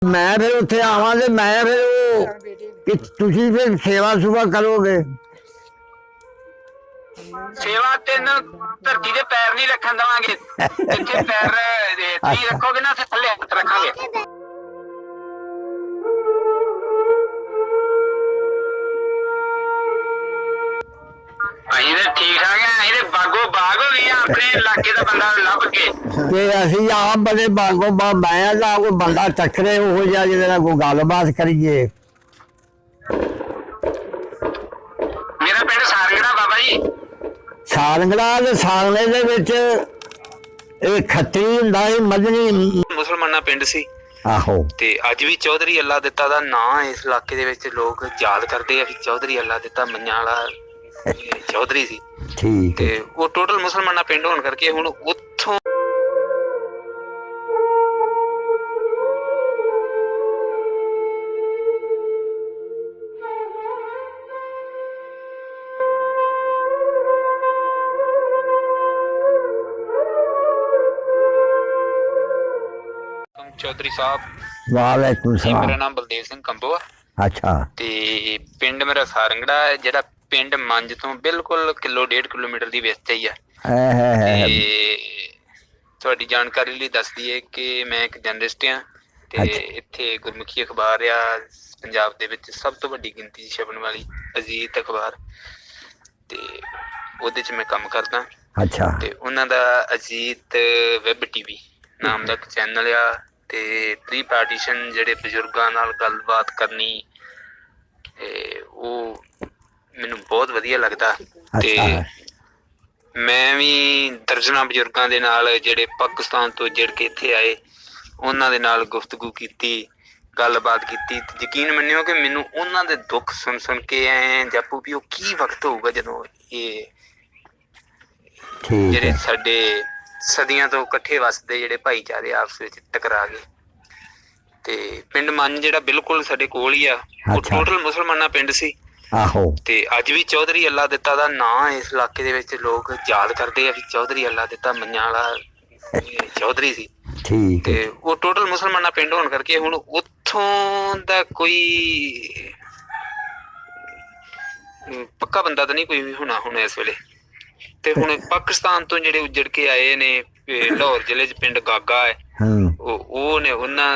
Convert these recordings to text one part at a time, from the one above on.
मैं फिर उत्थे आवां ते मैं फिर कि तुसीं फिर सेवा सुवा करोगे। सेवा तेन धरती दे पैर नहीं रखन देवांगे, जिथे पैर नहीं रखोगे ना उत्थे थल्ले हत्थ रखांगे। ਅਸੀਂ ਤੇ ਠੀਕ ਠਾਕ ਆ, ਅਸੀਂ ਤੇ ਬਾਗੋ ਬਾਗ ਹੋ ਗਏ ਆ ਆਪਣੇ ਇਲਾਕੇ ਦਾ ਬੰਦਾ ਲੱਭ ਕੇ। ਤੇ ਅਸੀਂ ਆਪ ਬੜੇ ਬਾਗੋ ਬਾਗ ਮੈਂ ਦਾ ਕੋਈ ਬੰਦਾ ਟੱਕਰੇ ਉਹੋ ਜਿਹਾ ਜਿਹਦੇ ਨਾਲ ਕੋਈ ਗੱਲਬਾਤ ਕਰੀਏ। ਮੇਰਾ ਪਿੰਡ ਸਾਰੰਗੜਾ ਬਾਬਾ ਜੀ। ਸਾਰੰਗੜਾ ਤੇ ਸਾਰੰਗੜੇ ਦੇ ਵਿੱਚ ਇਹ ਖੱਤਰੀ ਹੁੰਦਾ ਸੀ, ਮੱਧਨੀ ਮੁਸਲਮਾਨਾਂ ਪਿੰਡ ਸੀ। ਆਹੋ ਤੇ ਅੱਜ ਵੀ ਚੌਧਰੀ ਅੱਲਾ ਦਿੱਤਾ ਦਾ ਨਾਂ ਇਸ ਇਲਾਕੇ ਦੇ ਵਿੱਚ ਲੋਕ ਯਾਦ ਕਰਦੇ ਆ ਕਿ ਚੌਧਰੀ ਅੱਲਾ ਦਿੱਤਾ ਮੰਨਿਆਂ ਵਾਲਾ ਚੌਧਰੀ ਸੀ। ਠੀਕ ਤੇ ਉਹ ਟੋਟਲ ਮੁਸਲਮਾਨਾਂ ਪਿੰਡ ਹੋਣ ਕਰਕੇ ਹੁਣ ਉੱਥੋਂ ਚੌਧਰੀ ਸਾਹਿਬ। ਵਾਲੇਕੁਮ ਮੇਰਾ ਸਲਾਮ। ਨਾਮ ਬਲਦੇਵ ਸਿੰਘ ਕੰਬੋ ਆ ਅੱਛਾ ਤੇ ਪਿੰਡ ਮੇਰਾ ਸਾਰੰਗੜਾ ਹੈ, ਜਿਹੜਾ ਪਿੰਡ ਮੰਜ ਤੋਂ ਬਿਲਕੁਲ ਕਿਲੋ 1.5 ਕਿਲੋਮੀਟਰ ਦੀ ਵਿਸਤ ਹੀ ਆ। ਤੇ ਤੁਹਾਡੀ ਜਾਣਕਾਰੀ ਲਈ ਦੱਸ ਦਈਏ ਕਿ ਮੈਂ ਇੱਕ ਜਰਨਲਿਸਟ ਆ ਤੇ ਇੱਥੇ ਗੁਰਮੁਖੀ ਅਖਬਾਰ ਆ ਪੰਜਾਬ ਦੇ ਵਿੱਚ ਸਭ ਤੋਂ ਵੱਡੀ ਗਿਣਤੀ 'ਚ ਛਪਣ ਵਾਲੀ ਅਜੀਤ ਅਖਬਾਰ, ਤੇ ਉਹਦੇ 'ਚ ਮੈਂ ਕੰਮ ਕਰਦਾ। ਅੱਛਾ ਤੇ ਉਹਨਾਂ ਦਾ ਅਜੀਤ ਵੈਬ ਟੀਵੀ ਨਾਮ ਦਾ ਇੱਕ ਚੈਨਲ ਆ ਤੇ ਪ੍ਰੀ ਪਾਰਟੀਸ਼ਨ ਜਿਹੜੇ ਬਜ਼ੁਰਗਾਂ ਨਾਲ ਗੱਲਬਾਤ ਕਰਨੀ, ਉਹ ਮੈਨੂੰ ਬਹੁਤ ਵਧੀਆ ਲੱਗਦਾ। ਤੇ ਮੈਂ ਵੀ ਦਰਜਨਾਂ ਬਜ਼ੁਰਗਾਂ ਦੇ ਨਾਲ ਜਿਹੜੇ ਪਾਕਿਸਤਾਨ ਤੋਂ ਜਿੜ ਕੇ ਇੱਥੇ ਆਏ ਉਹਨਾਂ ਦੇ ਨਾਲ ਗੁਫ਼ਤਗੂ ਕੀਤੀ, ਗੱਲਬਾਤ ਕੀਤੀ। ਤੇ ਯਕੀਨ ਮੰਨਿਓ ਕਿ ਮੈਨੂੰ ਉਹਨਾਂ ਦੇ ਦੁੱਖ ਸੁਣ ਸੁਣ ਕੇ ਐ ਜਾਪੂ ਵੀ ਉਹ ਕੀ ਵਕਤ ਹੋਊਗਾ ਜਦੋਂ ਇਹ ਜਿਹੜੇ ਸਾਡੇ ਸਦੀਆਂ ਤੋਂ ਇਕੱਠੇ ਵਸਦੇ ਜਿਹੜੇ ਭਾਈਚਾਰੇ ਆਪਸ ਵਿੱਚ ਟਕਰਾ ਗਏ। ਤੇ ਪਿੰਡ ਮੰਨ ਜਿਹੜਾ ਬਿਲਕੁਲ ਸਾਡੇ ਕੋਲ ਹੀ ਆ, ਉਹ ਟੋਟਲ ਮੁਸਲਮਾਨਾਂ ਪਿੰਡ ਸੀ। ਆਹੋ ਤੇ ਅੱਜ ਵੀ ਚੌਧਰੀ ਅੱਲਾ ਦਿੱਤਾ ਦਾ ਨਾਂ ਇਸ ਇਲਾਕੇ ਦੇ ਵਿੱਚ ਲੋਕ ਯਾਦ ਕਰਦੇ ਆ ਕਿ ਚੌਧਰੀ ਅੱਲਾ ਦਿੱਤਾ ਮੰਨਿਆਂ ਵਾਲਾ ਚੌਧਰੀ ਸੀ। ਠੀਕ ਤੇ ਉਹ ਟੋਟਲ ਮੁਸਲਮਾਨਾਂ ਪਿੰਡ ਹੋਣ ਕਰਕੇ ਹੁਣ ਉੱਥੋਂ ਦਾ ਕੋਈ ਪੱਕਾ ਬੰਦਾ ਤਾਂ ਨਹੀਂ ਕੋਈ ਵੀ ਹੋਣਾ ਹੁਣ ਇਸ ਵੇਲੇ। ਤੇ ਹੁਣ ਪਾਕਿਸਤਾਨ ਤੋਂ ਜਿਹੜੇ ਉੱਜੜ ਕੇ ਆਏ ਨੇ, ਲਾਹੌਰ ਜ਼ਿਲ੍ਹੇ 'ਚ ਪਿੰਡ ਗਾਗਾ ਹੈ, ਉਹ ਨੇ ਉਹਨਾਂ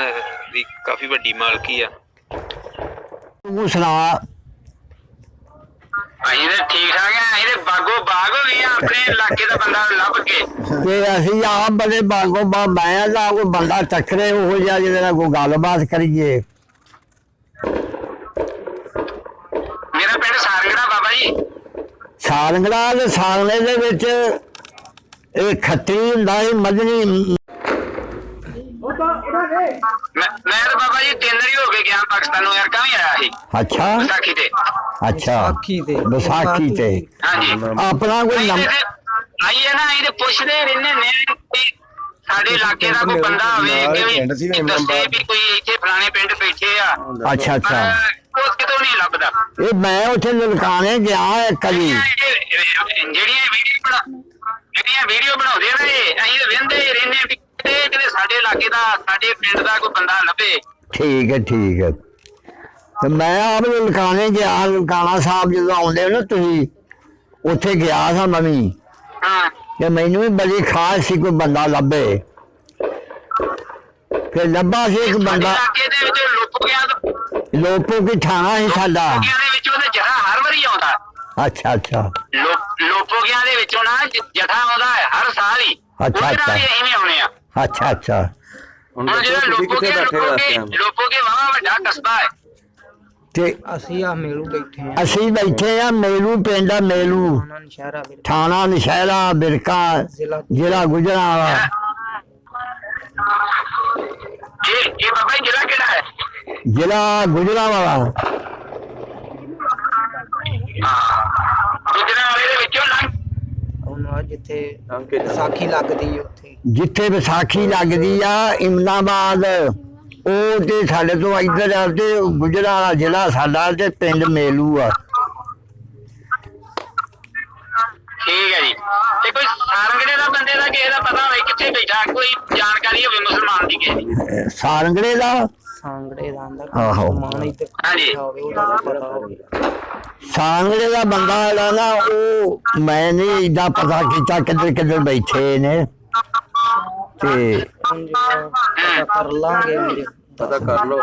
ਦੀ ਕਾਫੀ ਵੱਡੀ ਮਾਲਕੀ ਆ। ਤੂੰ ਸੁਣਾ। ਅਸੀਂ ਤੇ ਠੀਕ ਠਾਕ ਆ, ਅਸੀਂ ਤੇ ਬਾਗੋ ਬਾਗ ਹੋ ਗਏ ਆ ਆਪਣੇ ਇਲਾਕੇ ਦਾ ਬੰਦਾ ਲੱਭ ਕੇ। ਤੇ ਅਸੀਂ ਆਪ ਬੜੇ ਬਾਗੋ ਬਾਗ ਮੈਂ ਦਾ ਕੋਈ ਬੰਦਾ ਟੱਕਰੇ ਉਹੋ ਜਿਹਾ ਜਿਹਦੇ ਨਾਲ ਕੋਈ ਗੱਲਬਾਤ ਕਰੀਏ। ਮੇਰਾ ਪਿੰਡ ਸਾਰੰਗੜਾ ਬਾਬਾ ਜੀ। ਸਾਰੰਗੜਾ ਤੇ ਸਾਰੰਗੜੇ ਦੇ ਵਿੱਚ ਇਹ ਖੱਤਰੀ ਹੁੰਦਾ ਸੀ, ਮੱਧਨੀ ਮੈਂ ਤਾਂ ਬਾਬਾ ਜੀ 3 ਵਾਰੀ ਹੋ ਕੇ ਗਿਆ ਪਾਕਿਸਤਾਨ ਨੂੰ, ਯਾਰ ਵੀ ਆਇਆ ਸੀ। ਅੱਛਾ ਵਿਸਾਖੀ ਤੇ। ਅੱਛਾ ਵਿਸਾਖੀ ਤੇ ਹਾਂਜੀ ਆਪਣਾ ਕੋਈ ਆਈਏ ਨਾ, ਅਸੀਂ ਤੇ ਪੁੱਛਦੇ ਰਹਿੰਦੇ ਨੇ ਕਿ ਸਾਡੇ ਇਲਾਕੇ ਦਾ ਕੋਈ ਬੰਦਾ ਹੋਵੇ ਕਿ ਵੀ ਦੱਸੇ ਵੀ ਕੋਈ ਇੱਥੇ ਫਲਾਣੇ ਪਿੰਡ ਬੈਠੇ ਆ। ਅੱਛਾ ਅੱਛਾ ਉਹ ਕਿਤੋਂ ਨਹੀਂ ਲੱਭਦਾ। ਇਹ ਮੈਂ ਉੱਥੇ ਲਲਕਾਣੇ ਗਿਆ ਕਦੀ। ਜਿਹੜੀਆਂ ਵੀਡੀਓ ਬਣਾਉਂਦੇ ਨੇ ਅਸੀਂ ਤਾਂ ਵਹਿੰਦੇ ਰਹਿੰਦੇ ਵੀ ਕਿਤੇ ਸਾਡੇ ਇਲਾਕੇ ਦਾ ਸਾਡੇ ਪਿੰਡ ਦਾ ਕੋਈ ਬੰਦਾ ਲੱਭੇ। ਠੀਕ ਹੈ ਠੀਕ ਹੈ। ਤੇ ਮੈਂ ਆਪ ਲਲਕਾਣੇ ਗਿਆ, ਲਲਕਾਣਾ ਸਾਹਿਬ ਜਦੋਂ ਆਉਂਦੇ ਹੋ ਨਾ ਤੁਸੀਂ, ਉੱਥੇ ਗਿਆ ਸਾਂ ਮੈਂ ਵੀ। ਹਾਂ ਤੇ ਮੈਨੂੰ ਵੀ ਬੜੀ ਖਾਸ ਸੀ ਕੋਈ ਬੰਦਾ ਲੱਭੇ। ਫਿਰ ਲੱਭਾ ਸੀ ਇੱਕ ਬੰਦਾ ਇਲਾਕੇ ਦੇ ਵਿੱਚ ਲੋਪੋ ਕੀ ਥਾਣਾ ਸੀ ਸਾਡਾ। ਦੇ ਵਿੱਚ ਉਹਦਾ ਜਥਾ ਹਰ ਵਾਰੀ ਆਉਂਦਾ। ਅੱਛਾ ਅੱਛਾ ਲੋਪੋਗਿਆਂ ਦੇ ਵਿੱਚੋਂ ਨਾ ਜਥਾ ਆਉਂਦਾ ਹੈ ਹਰ ਸਾਲ ਹੀ। ਅੱਛਾ ਅੱਛਾ ਅਸੀਂ ਵੀ ਆਉਣੇ ਆ। ਅੱਛਾ ਅੱਛਾ ਹੁਣ ਜਿਹੜਾ ਲੋਪੋਗੇ ਵਾਵਾ ਵੱਡਾ ਕਸਬਾ ਹੈ। ਤੇ ਅਸੀਂ ਆ ਮੇਲੂ ਬੈਠੇ ਆ। ਅਸੀਂ ਬੈਠੇ ਆ ਮੇਲੂ ਪਿੰਡ ਆ, ਮੇਲੂ ਥਾਣਾ ਨਸ਼ਹਿਰਾ ਬਿਰਕਾ ਜ਼ਿਲ੍ਹਾ ਗੁਜਰਾਂਵਾਲਾ। ਇਹ ਬਾਬਾ ਜੀ ਜ਼ਿਲ੍ਹਾ ਕਿਹੜਾ ਹੈ? ਜ਼ਿਲ੍ਹਾ ਗੁਜਰਾਂਵਾਲਾ। ਗੁਜਰਾਂਵਾਲੇ ਦੇ ਵਿੱਚੋਂ ਲੰਘ ਉਹਨੂੰ ਜਿੱਥੇ ਵਿਸਾਖੀ ਲੱਗਦੀ ਉੱਥੇ, ਜਿੱਥੇ ਵਿਸਾਖੀ ਲੱਗਦੀ ਆ ਇਮਨਾਬਾਦ, ਉਹ ਤੇ ਸਾਡੇ ਤੋਂ ਇੱਧਰ ਆ ਤੇ ਗੁਜਰਾਂਵਾਲਾ ਜ਼ਿਲ੍ਹਾ ਸਾਡਾ ਤੇ ਪਿੰਡ ਮੇਲੂ ਆ। ਠੀਕ ਹੈ ਜੀ। ਤੇ ਕੋਈ ਸਾਰੰਗੜੇ ਦਾ ਬੰਦੇ ਦਾ ਕਿਸੇ ਦਾ ਪਤਾ ਹੋਵੇ ਕਿੱਥੇ ਬੈਠਾ, ਕੋਈ ਜਾਣਕਾਰੀ ਹੋਵੇ ਮੁਸਲਮਾਨ ਦੀ ਕਿਸੇ ਦੀ? ਸਾਰੰਗੜੇ ਦਾ ਸਾਂਗੜੇ ਦਾ ਆਂਦਾ ਆਹੋ। ਮਾਨ ਇੱਧਰ ਹਾਂਜੀ। ਹੋਵੇ ਉਹਦਾ ਤਾਂ ਪਤਾ ਹੋਵੇ। ਸਾਂਗੜੇ ਦਾ ਬੰਦਾ ਜਿਹੜਾ ਨਾ ਉਹ ਮੈਂ ਨਹੀਂ ਏਦਾਂ ਪਤਾ ਕੀਤਾ ਕਿੱਧਰ ਕਿੱਧਰ ਬੈਠੇ ਨੇ ਤੇ ਹੁਣ ਜਿਹੜਾ ਪਤਾ ਕਰ ਲਾਂਗੇ ਵੀਰ, ਪਤਾ ਕਰ ਲੋ।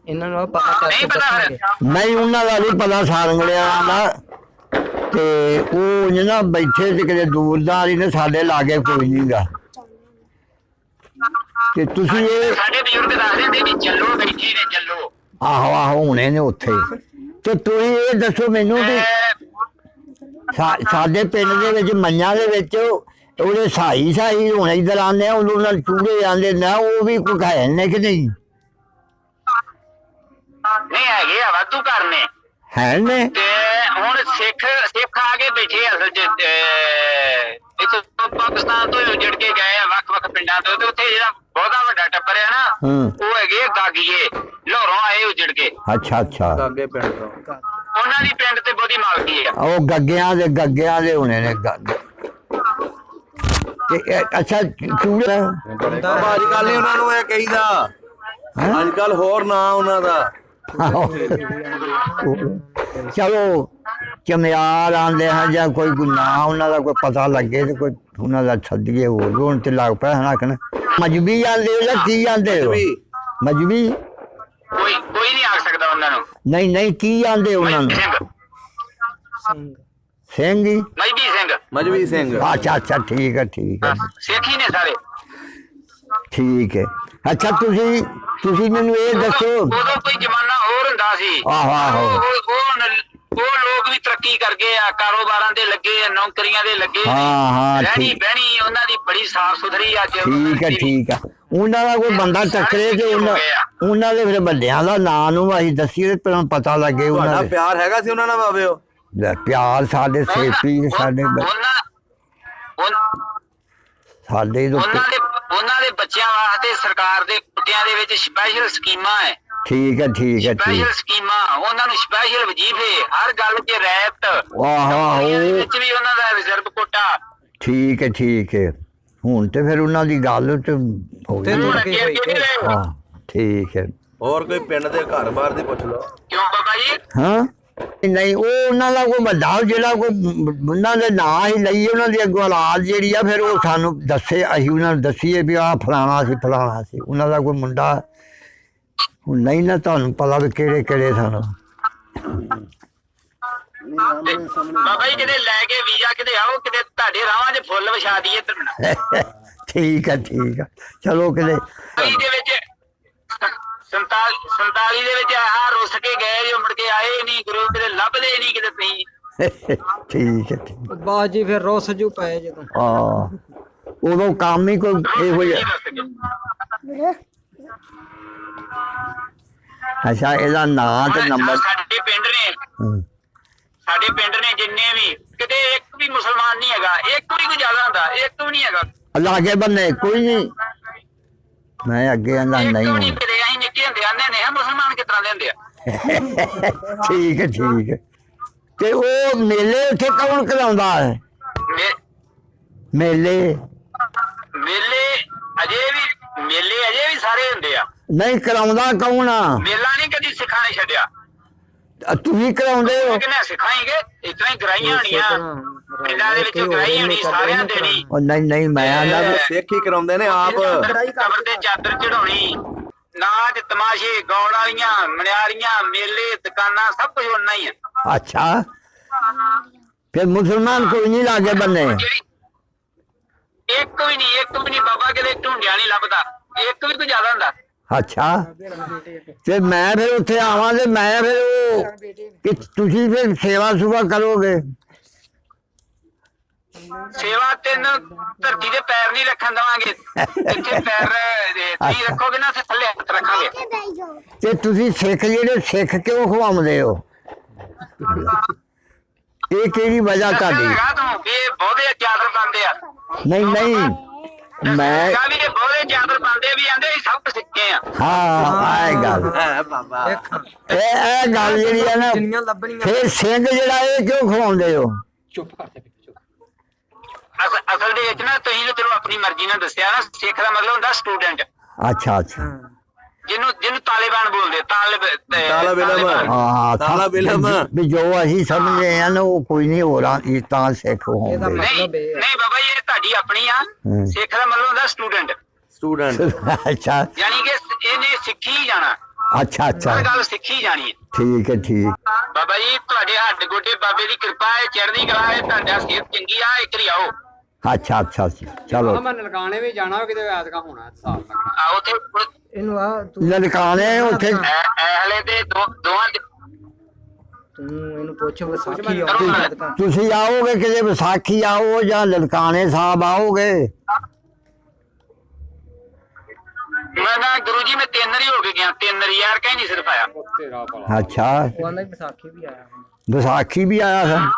ਇਹਨਾਂ ਨੂੰ ਪਤਾ ਕਰਕੇ ਦੱਸਾਂਗੇ। ਨਹੀਂ ਉਹਨਾਂ ਦਾ ਨਹੀਂ ਪਤਾ ਸਾਂਗੜਿਆਂ ਦਾ ਤੇ ਉਹ ਨਾ ਬੈਠੇ ਤੇ ਕਿਤੇ ਦੂਰਦਾਰ ਹੀ ਨੇ, ਸਾਡੇ ਲਾਗੇ ਕੋਈ ਨਹੀਂ ਗਾ ਤੇ ਤੁਸੀਂ ਇਹ ਸਾਡੇ ਬਜ਼ੁਰਗ ਦੱਸਦੇ ਹੁੰਦੇ ਵੀ ਚੱਲੋ ਬੈਠੇ ਨੇ ਚੱਲੋ। ਆਹੋ ਆਹੋ ਹੋਣੇ ਨੇ ਉੱਥੇ ਤੇ ਤੁਸੀਂ ਇਹ ਦੱਸੋ ਮੈਨੂੰ ਵੀ ਸਾਡੇ ਪਿੰਡ ਦੇ ਵਿੱਚ ਮੰਨਿਆਂ ਦੇ ਵਿੱਚ ਉਹਦੇ ਸਾਈ ਹੁਣ ਇੱਧਰ ਆਉਂਦੇ ਆ ਉਦੋਂ ਨਾਲ ਚੂੜੇ ਜਾਂਦੇ ਨਾ ਉਹ ਵੀ ਕੋਈ ਹੈ ਨੇ ਕਿ ਨਹੀਂ ਨਹੀਂ ਹੈਗੇ ਆ ਵਾਧੂ ਘਰ ਨੇ ਹੈ ਨੇ ਤੇ ਹੁਣ ਸਿੱਖ ਆ ਕੇ ਬੈਠੇ ਅਸਲ ਚ ਇੱਥੋਂ ਪਾਕਿਸਤਾਨ ਤੋਂ ਉੱਜੜ ਕੇ ਗਏ ਆ ਵੱਖ ਪਿੰਡਾਂ ਤੋਂ ਤੇ ਉੱਥੇ ਜਿਹੜਾ ਬਹੁਤਾ ਵੱਡਾ ਟੱਬਰ ਹੈ ਨਾ ਉਹ ਹੈਗੇ ਗਾਗੀਏ ਲਾਹੌਰੋਂ ਆਏ ਉੱਜੜ ਕੇ। ਅੱਛਾ ਅੱਛਾ ਅੱਗੇ ਪਿੰਡ ਤੋਂ ਉਹਨਾਂ ਦੀ ਪਿੰਡ ਤੇ ਬਹੁਤੀ ਮਾਲਕੀ ਆ। ਉਹ ਗੱਗਿਆਂ ਦੇ ਹੋਣੇ ਨੇ ਗੱਗ ਤੇ ਅੱਛਾ ਚੂੜੇ ਬਾਬਾ ਅੱਜ ਕੱਲ ਨਹੀਂ ਉਹਨਾਂ ਨੂੰ ਇਹ ਕਹੀਦਾ, ਅੱਜ ਕੱਲ ਹੋਰ ਨਾਂ ਉਹਨਾਂ ਦਾ। ਚਲੋ ਚਮਿਆਰ ਆਂਦੇ ਹਾਂ ਜਾਂ ਕੋਈ ਨਾ ਉਹਨਾਂ ਦਾ ਕੋਈ ਪਤਾ ਲੱਗੇ ਤੇ ਕੋਈ ਉਹਨਾਂ ਦਾ ਛੱਡੀਏ ਹੋਰ ਹੁਣ ਤੇ ਲੱਗ ਪਿਆ ਹਨਾ ਕਿ ਮਜਬੀ ਜਾਂਦੇ ਜਾਂ ਕੀ ਜਾਂਦੇ ਹੋ ਮਜਬੀ ਕੋਈ ਨਹੀਂ ਆ ਸਕਦਾ ਉਹਨਾਂ ਨੂੰ। ਨਹੀਂ ਕੀ ਜਾਂਦੇ ਉਹਨਾਂ ਨੂੰ ਸਿੰਘ ਜੀ ਮਜਬੀ ਸਿੰਘ। ਅੱਛਾ ਠੀਕ ਹੈ ਸਿੱਖ ਹੀ ਨੇ ਸਾਰੇ। ਠੀਕ ਹੈ ਅੱਛਾ ਤੁਸੀਂ ਮੈਨੂੰ ਇਹ ਦੱਸੋ ਉਦੋਂ ਕੋਈ ਜ਼ਮਾਨਾ ਹੋਰ ਹੁੰਦਾ ਸੀ। ਆਹੋ ਉਹ ਲੋਕ ਵੀ ਤਰੱਕੀ ਕਰ ਗਏ ਆ, ਕਾਰੋਬਾਰਾਂ ਦੇ ਲੱਗੇ ਆ, ਨੌਕਰੀਆਂ ਦੇ ਲੱਗੇ। ਹਾਂ ਰਹਿਣੀ ਠੀਕ ਬਹਿਣੀ ਉਹਨਾਂ ਦੀ ਬੜੀ ਸਾਫ ਸੁਥਰੀ ਅੱਜ। ਠੀਕ ਹੈ ਉਹਨਾਂ ਦਾ ਕੋਈ ਬੰਦਾ ਟੱਕਰੇ ਤੇ ਉਹਨਾਂ ਦੇ ਫਿਰ ਵੱਡਿਆਂ ਦਾ ਨਾਂ ਨੂੰ ਅਸੀਂ ਦੱਸੀਏ ਤੇ ਪਤਾ ਲੱਗੇ ਉਹਨਾਂ ਤੁਹਾਡਾ ਦੇ ਪਿਆਰ ਹੈਗਾ ਸੀ ਉਹਨਾਂ ਨਾਲ ਬਾਬਿਓ? ਪਿਆਰ ਸਾਡੇ ਸੇਫੀ ਸਾਡੇ ਉਹਨਾਂ ਦੇ ਬੱਚਿਆਂ ਵਾਸਤੇ ਸਰਕਾਰ ਦੇ ਕੁੱਟਿਆਂ ਦੇ ਵਿੱਚ ਸਪੈਸ਼ਲ ਸਕੀਮਾਂ ਹੈ। ਠੀਕ ਹੈ ਸਪੈਸ਼ਲ ਸਕੀਮਾਂ ਉਹਨਾਂ ਨੂੰ ਸਪੈਸ਼ਲ ਵਜੀਫੇ ਹਰ ਗੱਲ 'ਚ ਰੈਪਟ ਵਿੱਚ ਵੀ ਉਹਨਾਂ ਦਾ ਰਿਜ਼ਰਵ ਕੋਟਾ। ਠੀਕ ਹੈ ਹੁਣ ਤੇ ਫਿਰ ਉਹਨਾਂ ਦੀ ਗੱਲ ਤੇ ਹੋ ਗਈ। ਹਾਂ ਠੀਕ ਹੈ। ਹੋਰ ਕੋਈ ਪਿੰਡ ਦੇ ਘਰ-ਬਾਰ ਦੀ ਪੁੱਛ ਲਓ। ਕਿਉਂ ਬਾਬਾ ਜੀ? ਹਾਂ ਨਹੀਂ ਉਹ ਉਹਨਾਂ ਦਾ ਕੋਈ ਵੱਡਾ ਜਿਹੜਾ ਕੋਈ ਉਹਨਾਂ ਦੇ ਨਾਂ ਹੀ ਲਈਏ ਉਹਨਾਂ ਦੀ ਅੱਗੋਂ ਔਲਾਦ ਜਿਹੜੀ ਆ ਫਿਰ ਉਹ ਸਾਨੂੰ ਦੱਸੇ ਅਸੀਂ ਉਹਨਾਂ ਨੂੰ ਦੱਸੀਏ ਵੀ ਆਹ ਫਲਾਣਾ ਸੀ ਉਹਨਾਂ ਦਾ ਕੋਈ ਮੁੰਡਾ ਹੁਣ ਨਹੀਂ ਨਾ ਤੁਹਾਨੂੰ ਪਤਾ ਵੀ ਕਿਹੜੇ ਸਾਨੂੰ ਬਾਬਾ ਜੀ ਕਿਤੇ ਲੈ ਕੇ ਵੀਜ਼ਾ ਕਿਤੇ ਆਓ ਕਿਤੇ ਤੁਹਾਡੇ ਰਾਹਾਂ 'ਚ ਫੁੱਲ ਵਿਛਾ ਦਈਏ ਤੇ ਠੀਕ ਹੈ ਚਲੋ ਕਿਤੇ ਦੇ ਵਿੱਚ 47 ਦੇ ਵਿੱਚ ਆਹ ਰੁੱਸ ਕੇ ਗਏ ਜੋ ਮੁੜ ਕੇ ਆਏ ਨਹੀਂ ਗੁਰੂ ਕਿਤੇ ਲੱਭਦੇ ਨਹੀਂ ਕਿਤੇ ਤੁਸੀਂ। ਠੀਕ ਹੈ ਬਾਜੀ ਫਿਰ ਰੁੱਸ ਜੂ ਪਏ ਜਦੋਂ ਉਦੋਂ ਕੰਮ ਹੀ ਕੋਈ ਇਹੋ ਜਿਹਾ। ਅੱਛਾ ਇਹਦਾ ਨਾਂ ਤੇ ਨੰਬਰ ਸਾਡੇ ਪਿੰਡ ਨੇ ਜਿੰਨੇ ਵੀ ਕਿਤੇ ਇੱਕ ਵੀ ਮੁਸਲਮਾਨ ਨਹੀਂ ਹੈਗਾ, ਇੱਕ ਵੀ ਕੋਈ ਜ਼ਿਆਦਾ ਹੁੰਦਾ, ਇੱਕ ਵੀ ਨਹੀਂ ਹੈਗਾ ਲਾਗੇ ਬੰਨੇ ਕੋਈ ਨਹੀਂ। ਮੈਂ ਅੱਗੇ ਆਂਦਾ ਨਹੀਂ ਅਸੀਂ ਨਿੱਕੇ ਹੁੰਦੇ ਆਂਦੇ ਨੇ ਮੁਸਲਮਾਨ ਕਿਸ ਤਰ੍ਹਾਂ ਦੇ ਹੁੰਦੇ ਆ। ਠੀਕ ਹੈ ਤੇ ਉਹ ਮੇਲੇ ਉੱਥੇ ਕੌਣ ਕਰਾਉਂਦਾ ਹੈ? ਮੇਲੇ ਅਜੇ ਵੀ ਸਾਰੇ ਹੁੰਦੇ ਆ। ਨਹੀਂ ਕਰਾਉਂਦਾ ਕੌਣ ਆ? ਮੇਲਾ ਨਹੀਂ ਕਦੀ ਸਿੱਖਾਂ ਨੇ ਛੱਡਿਆ। ਤੁਸੀਂ ਕਰਾਉਂਦੇ ਹੋ? ਕਿੰਨੇ ਸਿਖਾਏਗੇ ਇਤਨਾ ਹੀ ਗਰਾਈਆਂ ਹੋਣੀਆਂ ਪਿੰਡਾਂ ਦੇ ਵਿੱਚ ਗਰਾਈ ਹੋਣੀ ਸਾਰਿਆਂ ਦੇ ਨਹੀਂ। ਉਹ ਨਹੀਂ ਮੈਂ ਆਂਦਾ ਸਿੱਖ ਹੀ ਕਰਾਉਂਦੇ ਨੇ ਆਪ। ਕਬਰ ਤੇ ਚਾਦਰ ਚੜਾਉਣੀ, ਨਾਚ ਤਮਾਸ਼ੇ, ਗਾਉਣ ਵਾਲੀਆਂ, ਮਨਿਆਰੀਆਂ, ਮੇਲੇ, ਦੁਕਾਨਾਂ ਸਭ ਕੁਝ ਉਹਨਾਂ ਹੀ ਆ। ਅੱਛਾ ਫਿਰ ਮੁਸਲਮਾਨ ਕੋਈ ਨਹੀਂ ਲਾਗੇ ਬੰਨੇ? ਇੱਕ ਵੀ ਨਹੀਂ ਬਾਬਾ ਕਿਤੇ ਢੂੰਡਿਆ ਨਹੀਂ ਲੱਭਦਾ, ਇੱਕ ਵੀ ਕੋਈ ਜ਼ਿਆਦਾ ਹੁੰਦਾ। ਅੱਛਾ ਤੇ ਮੈਂ ਫਿਰ ਉੱਥੇ ਆਵਾਂ ਤੇ ਮੈਂ ਫਿਰ ਉਹ ਕਿ ਤੁਸੀਂ ਫਿਰ ਸੇਵਾ ਕਰੋਗੇ? ਸੇਵਾ ਤੈਨੂੰ ਧਰਤੀ ਦੇ ਪੈਰ ਨਹੀਂ ਰੱਖਣ ਦੇਵਾਂਗੇ, ਇੱਥੇ ਪੈਰ ਤੁਸੀਂ ਰੱਖੋਗੇ ਨਾ ਤੇ ਥੱਲੇ ਹੱਥ ਰੱਖਾਂਗੇ। ਤੇ ਤੁਸੀਂ ਸਿੱਖ ਕਿਉਂ ਖਵਾਉਂਦੇ ਹੋ? ਇਹ ਕਿਹੜੀ ਵਜ੍ਹਾ ਤੁਹਾਡੀ? ਇਹ ਬਹੁਤੇ ਚਾਦਰ ਪਾਉਂਦੇ ਆ। ਨਹੀਂ ਮੈਂ ਵੀ ਬਹੁਤੇ ਚਾਦਰ ਪਾਉਂਦੇ ਵੀ ਆਂਦੇ ਸਭ ਕੁਝ ਸਿੱਖੇ ਆ। ਹਾਂ ਇਹ ਗੱਲ ਹੈ ਬਾਬਾ। ਇਹ ਗੱਲ ਜਿਹੜੀ ਹੈ ਨਾ ਫਿਰ ਸਿੰਘ ਜਿਹੜਾ ਇਹ ਕਿਉਂ ਖਵਾਉਂਦੇ ਹੋ? ਅਸਲ ਦੇ ਵਿੱਚ ਨਾ ਤੁਸੀਂ ਚਲੋ ਆਪਣੀ ਮਰਜ਼ੀ ਨਾਲ ਦੱਸਿਆ ਨਾ, ਸਿੱਖ ਦਾ ਮਤਲਬ ਹੁੰਦਾ ਸਟੂਡੈਂਟ। ਅੱਛਾ ਜਿਹਨੂੰ ਤਾਲਿਬਾਨ ਬੋਲਦੇ ਤਾਲਾ ਬਿਲਮ। ਹਾਂ ਤਾਲਾ ਬਿਲਮ। ਵੀ ਜੋ ਅਸੀਂ ਸਮਝੇ ਆ ਨਾ ਉਹ ਕੋਈ ਨਹੀਂ ਹੋ ਰਹਾ ਇਹ ਤਾਂ ਸਿੱਖ ਇਹਦਾ ਹੋਣਗੇ ਮਤਲਬ ਇਹ ਨਹੀਂ ਬਾਬਾ ਜੀ, ਇਹ ਤੁਹਾਡੀ ਆਪਣੀ ਆ। ਸਿੱਖ ਦਾ ਮਤਲਬ ਹੁੰਦਾ ਸਟੂਡੈਂਟ, ਸਟੂਡੈਂਟ। ਅੱਛਾ ਯਾਨੀ ਕਿ ਇਹਨੇ ਸਿੱਖੀ ਹੀ ਜਾਣਾ, ਅੱਛਾ ਅੱਛਾ ਹਰ ਗੱਲ ਸਿੱਖੀ ਜਾਣੀ ਹੈ। ਠੀਕ ਹੈ ਠੀਕ। ਬਾਬਾ ਜੀ ਤੁਹਾਡੇ ਹੱਡ ਗੋਡੇ ਬਾਬੇ ਦੀ ਕਿਰਪਾ ਹੈ, ਚੜ੍ਹਦੀ ਕਲਾ ਹੈ, ਤੁਹਾਡਾ ਸਿਹਤ ਚੰਗੀ ਆ, ਇੱਕ ਵਾਰੀ ਆਓ। ਅੱਛਾ ਅੱਛਾ ਚਲੋ ਮੈਂ ਨਨਕਾਣੇ ਵੀ ਜਾਣਾ ਕਿਤੇ ਐਤਕਾ ਹੋਣਾ ਸਾਲ ਲੱਗਣਾ। ਆ ਉੱਥੇ ਇਹਨੂੰ ਆ ਤੂੰ ਲਲਕਾਣੇ ਉੱਥੇ ਹਲੇ ਤੇ ਦੋਵਾਂ ਇਹਨੂੰ ਪੁੱਛ ਵਿਸਾਖੀ ਆਉਂਦੀ ਕਾ ਤੁਸੀਂ ਆਓਗੇ ਕਿਤੇ ਵਿਸਾਖੀ ਆਓ ਜਾਂ ਲਲਕਾਣੇ ਸਾਹਿਬ ਆਓਗੇ? ਮੈਂ ਨਾ ਗੁਰੂ ਜੀ ਮੈਂ 3 ਵਾਰੀ ਹੋ ਕੇ ਗਿਆ, 3 ਵਾਰੀ ਯਾਰ ਕਹੀਂ ਨਹੀਂ ਸਿਰ ਪਾਇਆ। ਤੇਰਾ ਭਲਾ। ਅੱਛਾ ਉਹ ਆਂਦਾ ਵਿਸਾਖੀ ਵੀ ਆਇਆ ਵਿਸਾਖੀ ਵੀ ਆਇਆ ਸਰ।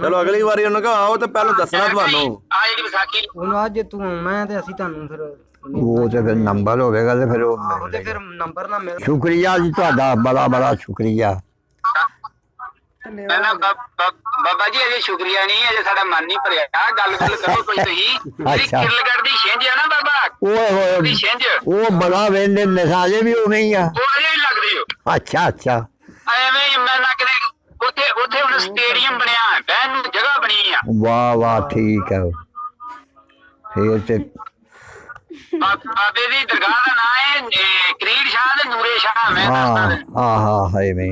ਚਲੋ ਅਗਲੀ ਵਾਰੀ ਉਹਨੂੰ ਕਹੋ ਆਓ ਤੇ ਪਹਿਲਾਂ ਦੱਸਣਾ ਤੁਹਾਨੂੰ। ਆ ਜਿਹੜੀ ਵਿਸਾਖੀ ਉਹਨੂੰ ਅੱਜ ਤੂੰ ਆਉਣਾ ਤੇ ਅਸੀਂ ਤੁਹਾਨੂੰ ਫਿਰ ਉਹ ਤੇ ਫਿਰ ਨੰਬਰ ਹੋਵੇਗਾ ਤੇ ਫਿਰ ਉਹ ਆਹੋ ਤੇ ਫਿਰ ਨੰਬਰ ਨਾ ਮਿਲ ਸ਼ੁਕਰੀਆ ਜੀ ਤੁਹਾਡਾ ਬੜਾ ਬੜਾ ਸ਼ੁਕਰੀਆ। ਮੈਂ ਨਾ ਬਾਬਾ ਜੀ ਅਜੇ ਸ਼ੁਕਰੀਆ ਨਹੀਂ, ਅਜੇ ਸਾਡਾ ਮਨ ਨਹੀਂ ਭਰਿਆ। ਗੱਲ ਕਰੋ ਕੋਈ ਤੁਸੀਂ। ਜਿਹੜੀ ਅੱਛਾ। ਕਿਰਲਗੜ੍ਹ ਦੀ ਛਿੰਝ ਆ ਨਾ ਬਾਬਾ, ਓਏ ਹੋਏ ਉਹਦੀ ਛਿੰਝ ਉਹ ਬੜਾ ਵੇਂਦੇ ਨਸਾਜੇ ਵੀ ਉਵੇਂ ਹੀ ਆ। ਉਹ ਅਜੇ ਵੀ ਲੱਗਦੀ ਹੋ। ਅੱਛਾ ਅੱਛਾ ਐਵੇਂ ਹੀ ਮੈਂ ਨਾ ਕਿਤੇ ਉੱਥੇ ਹੁਣ ਸਟੇਡੀਅਮ ਬਣਿਆ, ਬਹਿਣ ਨੂੰ ਜਗ੍ਹਾ ਬਣੀ ਆ। ਵਾਹ ਵਾਹ ਠੀਕ ਹੈ ਫੇਰ ਤੇ ਬਾਬੇ ਦੀ ਦਰਗਾਹ ਦਾ ਨਾਂ ਹੈ ਕਰੀਰ ਸ਼ਾਹ ਤੇ ਨੂਰੇ ਸ਼ਾਹ। ਮੈਂ ਹਾਂ ਦੱਸਦਾ ਤੈਨੂੰ। ਹਾਂ ਹਾਏ ਮੈਂ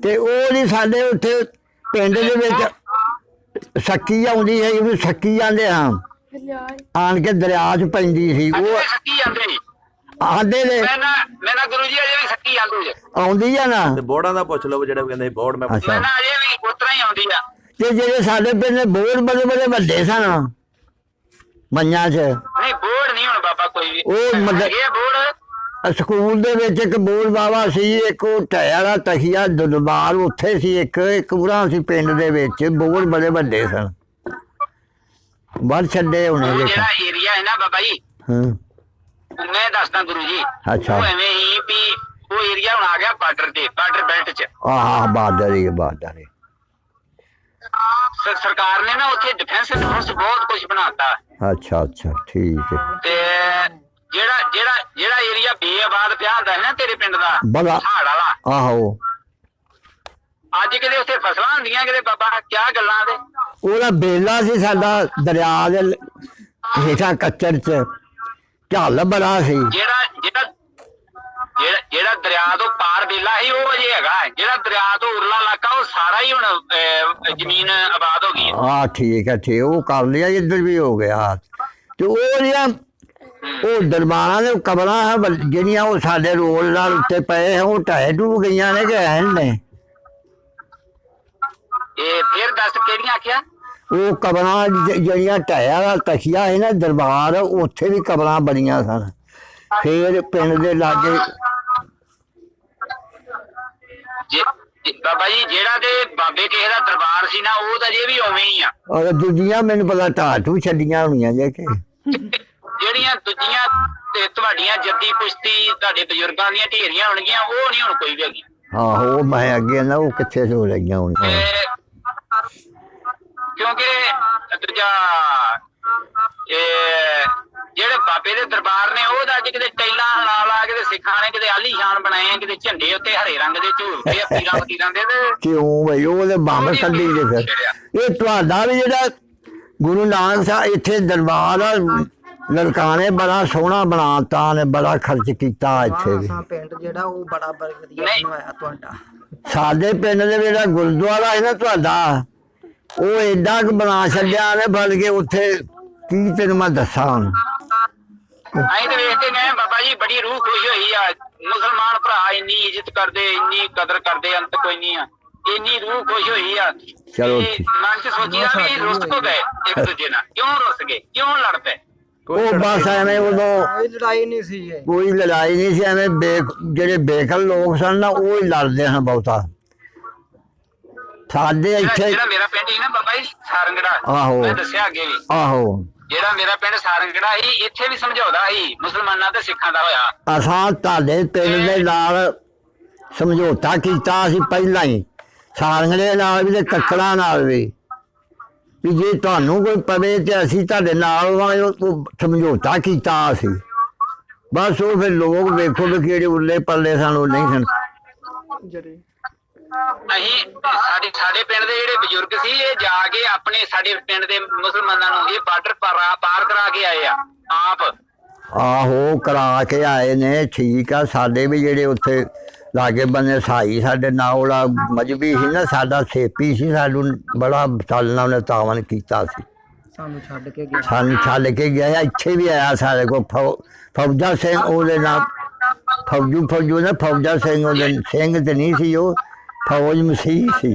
ਤੇ ਉਹ ਨਹੀਂ ਸਾਡੇ ਉੱਥੇ ਪਿੰਡ ਦੇ ਵਿੱਚ ਸੱਕੀ ਆਉਂਦੀ ਹੈ ਉਹਨੂੰ ਸੱਕੀ ਜਾਂਦੇ ਹਾਂ ਆਣ ਕੇ ਦਰਿਆ 'ਚ ਪੈਂਦੀ ਸੀ ਅਜੇ ਉਹ ਵੀ ਸੱਕੀ ਜਾਂਦੇ ਜੀ। ਆਂਦੇ ਨੇ ਮੈਂ ਨਾ ਗੁਰੂ ਜੀ ਅਜੇ ਵੀ ਸੱਕੀ ਜਾਂਦੇ ਜੀ। ਆਉਂਦੀ ਆ ਨਾ ਤੇ ਬੋਰਡਾਂ ਦਾ ਪੁੱਛ ਲਓ ਜਿਹੜੇ ਕਹਿੰਦੇ ਬੋਰਡ ਮੈਂ ਅੱਛਾ। ਮੈਂ ਨਾ ਅਜੇ ਵੀ ਉਤਰਾ ਹੀ ਆਉਂਦੀ ਆ। ਤੇ ਜਿਹੜੇ ਸਾਡੇ ਪਿੰਡ ਦੇ ਬੋਰ ਬੜੇ ਬੜੇ ਵੱਡੇ ਸਨ ਮੰਨਿਆਂ 'ਚ ਨਹੀਂ ਬੋਰਡ ਨਹੀਂ ਹੁਣ ਬਾਬਾ ਕੋਈ ਵੀ। ਉਹ ਮਤਲਬ- ਇਹ ਬੋਰਡ ਸਕੂਲ ਦੇ ਵਿੱਚ ਇੱਕ ਬੋਰ ਬਾਵਾ ਸੀ, ਇੱਕ ਉਹ ਢਹਿ ਵਾਲਾ ਤਖੀਆ ਦਰਬਾਰ ਉੱਥੇ ਸੀ, ਇੱਕ ਪੂਰਾ ਸੀ ਪਿੰਡ ਦੇ ਵਿੱਚ ਬੋਰ ਬੜੇ ਵੱਡੇ ਸਨ। ਬਾਹਰ ਛੱਡੇ ਹੋਣੇ ਜੇ ਜਿਹੜਾ ਏਰੀਆ ਹੈ ਨਾ ਬਾਬਾ ਜੀ, ਹਾਂ ਮੈਂ ਦੱਸਦਾ ਗੁਰੂ ਜੀ। ਅੱਛਾ। ਉਹ ਐਵੇਂ ਹੀ ਵੀ ਉਹ ਏਰੀਆ ਹੁਣ ਆ ਗਿਆ ਬਾਰਡਰ ਤੇ, ਬਾਰਡਰ ਬੈਲਟ 'ਚ। ਆਹ ਬਾਰਡਰ ਹੀ ਬਾਰਡਰ ਹੀ। ਸਰਕਾਰ ਨੇ ਨਾ ਉੱਥੇ ਡਿਫੈਂਸ ਬਹੁਤ ਕੁਝ ਬਣਾਤਾ। ਅੱਛਾ ਅੱਛਾ ਠੀਕ ਹੈ। ਤੇ ਜਿਹੜਾ ਏਰੀਆ ਬੇਆਬਾਦ ਪਿਆ ਹੁੰਦਾ ਹੈ ਨਾ ਤੇਰੇ ਪਿੰਡ ਦਾ ਬੜਾ ਹਾੜ ਵਾਲਾ, ਆਹੋ ਅੱਜ ਕਿਤੇ ਉੱਥੇ ਫਸਲਾਂ ਹੁੰਦੀਆਂ ਕਿਤੇ ਬਾਬਾ ਕਿਆ ਗੱਲਾਂ ਦੇ। ਉਹਦਾ ਬੇਲਾ ਸੀ ਸਾਡਾ ਦਰਿਆ ਦੇ ਹੇਠਾਂ ਕੱਚਰ 'ਚ ਝੱਲ ਬੜਾ ਸੀ। ਜਿਹੜਾ ਦਰਿਆ ਤੋਂ ਪਾਰ ਬੇਲਾ ਸੀ ਉਹ ਅਜੇ ਹੈਗਾ। ਜਿਹੜਾ ਦਰਿਆ ਤੋਂ ਉਰਲਾ ਇਲਾਕਾ ਉਹ ਸਾਰਾ ਹੀ ਹੁਣ ਜ਼ਮੀਨ ਆਬਾਦ ਹੋ ਗਈ ਹੈ। ਹਾਂ ਠੀਕ ਹੈ ਠੀਕ, ਉਹ ਕਰ ਲਿਆ ਇੱਧਰ ਵੀ ਹੋ ਗਿਆ। ਤੇ ਉਹ ਜਿਹੜੀਆਂ ਉਹ ਦਰਬਾਰਾਂ ਦੇ ਕਬਰਾਂ ਹੈ ਜਿਹੜੀਆਂ ਉਹ ਸਾਡੇ ਰੋਡ ਨਾਲ ਉੱਤੇ ਪਏ ਹੈ ਉਹ ਢਹਿ ਡੂਬ ਗਈਆਂ ਨੇ ਕਿ ਐਨ ਨੇ? ਇਹ ਫਿਰ ਦੱਸ ਕਿਹੜੀਆਂ ਆਖਿਆ? ਉਹ ਕਬਰਾਂ ਜਿਹੜੀਆਂ ਢਹਿਆ ਵਾਲਾ ਤਖੀਆ ਹੈ ਨਾ ਦਰਬਾਰ, ਉੱਥੇ ਵੀ ਕਬਰਾਂ ਬਣੀਆਂ ਸਨ। ਫੇਰ ਪਿੰਡ ਦੇ ਲਾਗੇ ਬਾਬਾ ਜੀ ਜਿਹੜਾ ਤੇ ਬਾਬੇ ਕਿਸੇ ਦਾ ਦਰਬਾਰ ਸੀ ਨਾ ਉਹ ਤਾਂ ਅਜੇ ਵੀ ਉਵੇਂ ਹੀ ਆ। ਔਰ ਦੂਜੀਆਂ ਮੈਨੂੰ ਪਤਾ ਢਾਟੂ ਛੱਡੀਆਂ ਹੋਣੀਆਂ ਜੇ ਕਿ ਜਿਹੜੀਆਂ ਦੂਜੀਆਂ ਤੇ ਤੁਹਾਡੀਆਂ ਜੱਦੀ ਪੁਸ਼ਤੀ ਤੁਹਾਡੇ ਬਜ਼ੁਰਗਾਂ ਦੀਆਂ ਢੇਰੀਆਂ ਹੋਣਗੀਆਂ, ਉਹ ਨਹੀਂ ਹੁਣ ਕੋਈ ਵੀ ਹੈਗੀ। ਆਹੋ ਉਹ ਮੈਂ ਅੱਗੇ ਨਾ ਉਹ ਕਿੱਥੇ ਹੋ ਰਹੀਆਂ ਹੁਣ। ਕਿਉਂਕਿ ਦੂਜਾ ਜਿਹੜੇ ਬਾਬੇ ਦੇ ਦਰਬਾਰ ਨੇ ਉਹ ਤਾਂ ਅੱਜ ਕਿਤੇ ਟੈਲਾਂ ਲਾ ਲਾ ਕੇ ਸਿੱਖਾਂ ਨੇ ਕਿਤੇ ਆਲੀਸ਼ਾਨ ਬਣਾਏ ਆ, ਕਿਤੇ ਝੰਡੇ ਉੱਤੇ ਹਰੇ ਰੰਗ ਦੇ ਝੂਲਦੇ ਆ ਪੀਰਾਂ ਫਕੀਰਾਂ ਦੇ। ਤੇ ਕਿਉਂ ਬਈ ਉਹਦੇ ਬੰਬ ਕੱਢੀ ਦੇ ਫਿਰ। ਇਹ ਤੁਹਾਡਾ ਵੀ ਜਿਹੜਾ ਗੁਰੂ ਨਾਨਕ ਸਾਹਿਬ ਇੱਥੇ ਦਰਬਾਰ ਆ ਲਲਕਾਣੇ ਬੜਾ ਸੋਹਣਾ ਬਣਾਤਾ ਨੇ, ਬੜਾ ਖਰਚ ਕੀਤਾ ਇੱਥੇ ਵੀ। ਆਹ ਪਿੰਡ ਜਿਹੜਾ ਉਹ ਬੜਾ ਵਧੀਆ ਬਣਵਾਇਆ ਤੁਹਾਡਾ। ਸਾਡੇ ਪਿੰਡ ਦੇ ਜਿਹੜਾ ਗੁਰਦੁਆਰਾ ਹੈ ਨਾ ਤੁਹਾਡਾ, ਉਹ ਏਡਾ ਕੁ ਬਣਾ ਛੱਡਿਆ ਨੇ ਬਲ ਕੇ ਉੱਥੇ ਕੀ ਤੈਨੂੰ ਮੈਂ ਦੱਸਾਂ ਹੁਣ। ਅਸੀਂ ਤੇ ਵੇਖ ਕੇ ਗਏ ਬਾਬਾ ਜੀ, ਬੜੀ ਰੂਹ ਖੁਸ਼ ਹੋਈ ਆ। ਮੁਸਲਮਾਨ ਭਰਾ ਇੰਨੀ ਇੱਜ਼ਤ ਕਰਦੇ, ਇੰਨੀ ਕਦਰ ਕਰਦੇ, ਅੰਤ ਕੋਈ ਨਹੀਂ ਆ। ਇੰਨੀ ਰੂਹ ਖੁਸ਼ ਹੋਈ ਆ। ਚਲੋ ਤੇ ਮਨ ਚ ਸੋਚੀਦਾ ਵੀ ਰੁੱਸ ਕੋ ਗਏ ਇੱਕ ਦੂਜੇ ਨਾਲ, ਕਿਉਂ ਰੁੱਸ ਗਏ, ਕਿਉਂ ਲੜ ਪਏ? ਉਹ ਬਸ ਐਵੇਂ ਉਦੋਂ ਕੋਈ ਲੜਾਈ ਨਹੀਂ ਸੀ ਇਹ। ਕੋਈ ਲੜਾਈ ਨਹੀਂ ਸੀ, ਐਵੇਂ ਜਿਹੜੇ ਬੇਕਲ ਲੋਕ ਸਨ ਨਾ ਉਹ ਹੀ ਲੜਦੇ ਹਨ ਬਹੁਤਾ। ਸਾਡੇ ਇੱਥੇ ਜਿਹੜਾ ਮੇਰਾ ਪਿੰਡ ਸੀ ਨਾ ਬਾਬਾ ਜੀ ਸਾਰੰਗੜਾ, ਆਹੋ। ਮੈਂ ਦੱਸਿਆ ਅੱਗੇ ਵੀ, ਆਹੋ ਜਿਹੜਾ ਮੇਰਾ ਪਿੰਡ ਸਾਰੰਗੜਾ ਸੀ ਇੱਥੇ ਵੀ ਸਮਝੌਤਾ ਸੀ ਮੁਸਲਮਾਨਾਂ ਤੇ ਸਿੱਖਾਂ ਦਾ ਹੋਇਆ। ਅਸਾਂ ਤੁਹਾਡੇ ਪਿੰਡ ਦੇ ਨਾਲ ਸਮਝੌਤਾ ਕੀਤਾ ਸੀ ਪਹਿਲਾਂ ਹੀ, ਸਾਰੰਗੜੇ ਨਾਲ ਵੀ ਤੇ ਕੱਕੜਾਂ ਨਾਲ ਵੀ ਜੇ ਤੁਹਾਨੂੰ ਕੋਈ ਪਵੇ ਤੇ ਅਸੀਂ ਤੁਹਾਡੇ ਨਾਲ ਉਹ ਸਮਝੌਤਾ ਕੀਤਾ ਸੀ। ਬਸ ਉਹ ਫਿਰ ਲੋਕ ਵੇਖੋ ਵੀ ਕਿਹੜੇ ਉੱਲੇ ਪੱਲੇ ਸਨ ਉਹ ਨਹੀਂ ਸਨ। ਅਸੀਂ ਸਾਡੇ ਪਿੰਡ ਦੇ ਜਿਹੜੇ ਬਜ਼ੁਰਗ ਸੀ ਇਹ ਜਾ ਕੇ ਆਪਣੇ ਸਾਡੇ ਪਿੰਡ ਦੇ ਮੁਸਲਮਾਨਾਂ ਨੂੰ ਇਹ ਬਾਰਡਰ ਪਾਰ ਕਰਾ ਕੇ ਆਏ ਆ ਆਪ। ਆਹੋ ਕਰਾ ਕੇ ਆਏ ਨੇ, ਠੀਕ ਆ। ਸਾਡੇ ਵੀ ਜਿਹੜੇ ਉੱਥੇ ਲਾਗੇ ਬੰਨੇ ਸਾਈ ਸਾਡੇ ਨਾਲ ਮਜਬੀ ਸੀ ਨਾ, ਸਾਡਾ ਸੇਪੀ ਸੀ, ਸਾਨੂੰ ਬੜਾ ਚੱਲਣਾ ਉਹਨੇ ਤਾਵਨ ਕੀਤਾ ਸੀ। ਸਾਨੂੰ ਛੱਡ ਕੇ ਗਿਆ ਇੱਥੇ ਵੀ ਆਇਆ ਸਾਡੇ ਕੋਲ ਫੌਜਾ ਸਿੰਘ ਉਹਦੇ ਨਾਲ ਫੌਜੂ ਨਾ ਫੌਜਾ ਸਿੰਘ ਉਹਦੇ ਸਿੰਘ ਤੇ ਨਹੀਂ ਸੀ, ਉਹ ਫੌਜ ਮਸੀਹ ਸੀ।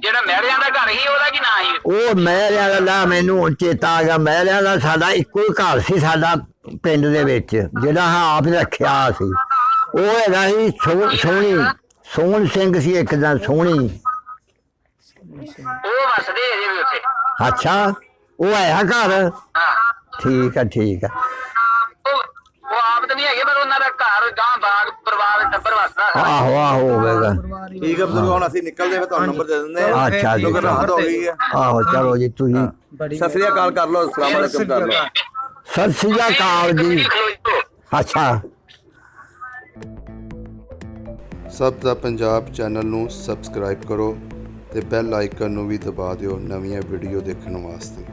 ਜਿਹੜਾ ਮਹਿਰਿਆਂ ਦਾ ਘਰ ਸੀ ਉਹਦਾ ਕੀ ਨਾਂ ਸੀ? ਉਹ ਮਹਿਰਿਆਂ ਦਾ ਨਾਂ ਮੈਨੂੰ ਹੁਣ ਚੇਤਾ ਆ ਗਿਆ। ਮਹਿਰਿਆਂ ਦਾ ਸਾਡਾ ਇੱਕੋ ਹੀ ਘਰ ਸੀ ਸਾਡਾ ਪਿੰਡ ਦੇ ਵਿੱਚ, ਜਿਹੜਾ ਆਪ ਰੱਖਿਆ ਸੀ। ਉਹ ਹੈਗਾ ਸੀ ਸੋਹਣ ਸਿੰਘ ਸੀ ਇੱਕ ਦਾ, ਸੋਹਣੀ। ਉਹ ਵਸਦੇ ਇਹਦੇ ਵੀ ਉੱਥੇ। ਅੱਛਾ, ਉਹ ਆਇਆ ਘਰ। ਹਾਂ ਠੀਕ ਆ ਠੀਕ ਆ। ਉਹ ਆਪ ਤਾਂ ਨਹੀਂ ਹੈਗੇ ਪਰ ਉਹਨਾਂ ਦਾ ਘਰ ਗਾਂ ਬਾਗ ਪਰਿਵਾਰ ਟੱਬਰ ਵਸਦਾ। ਆਹੋ ਹੋਵੇਗਾ। ਠੀਕ ਹੈ ਬਜ਼ੁਰਗ, ਹੁਣ ਅਸੀਂ ਨਿਕਲਦੇ ਫਿਰ ਤੁਹਾਨੂੰ ਨੰਬਰ ਦੇ ਦਿੰਦੇ ਆ। ਅੱਛਾ ਜੀ, ਕਿਉਂਕਿ ਰਾਤ ਹੋ ਗਈ ਹੈ। ਆਹੋ ਚਲੋ ਜੀ, ਤੁਸੀਂ ਸਤਿ ਸ੍ਰੀ ਅਕਾਲ ਕਰ ਲਓ, ਅਸਲਾਮ ਵਾਲੇਕੁਮ ਕਰ ਲਓ। ਸਤਿ ਸ੍ਰੀ ਅਕਾਲ ਜੀ। ਅੱਛਾ, ਸਭ ਦਾ ਪੰਜਾਬ ਚੈਨਲ ਨੂੰ ਸਬਸਕ੍ਰਾਈਬ ਕਰੋ ਤੇ ਬੈਲ ਆਈਕਨ ਨੂੰ ਵੀ ਦਬਾ ਦਿਓ ਨਵੀਆਂ ਵੀਡੀਓ ਦੇਖਣ ਵਾਸਤੇ।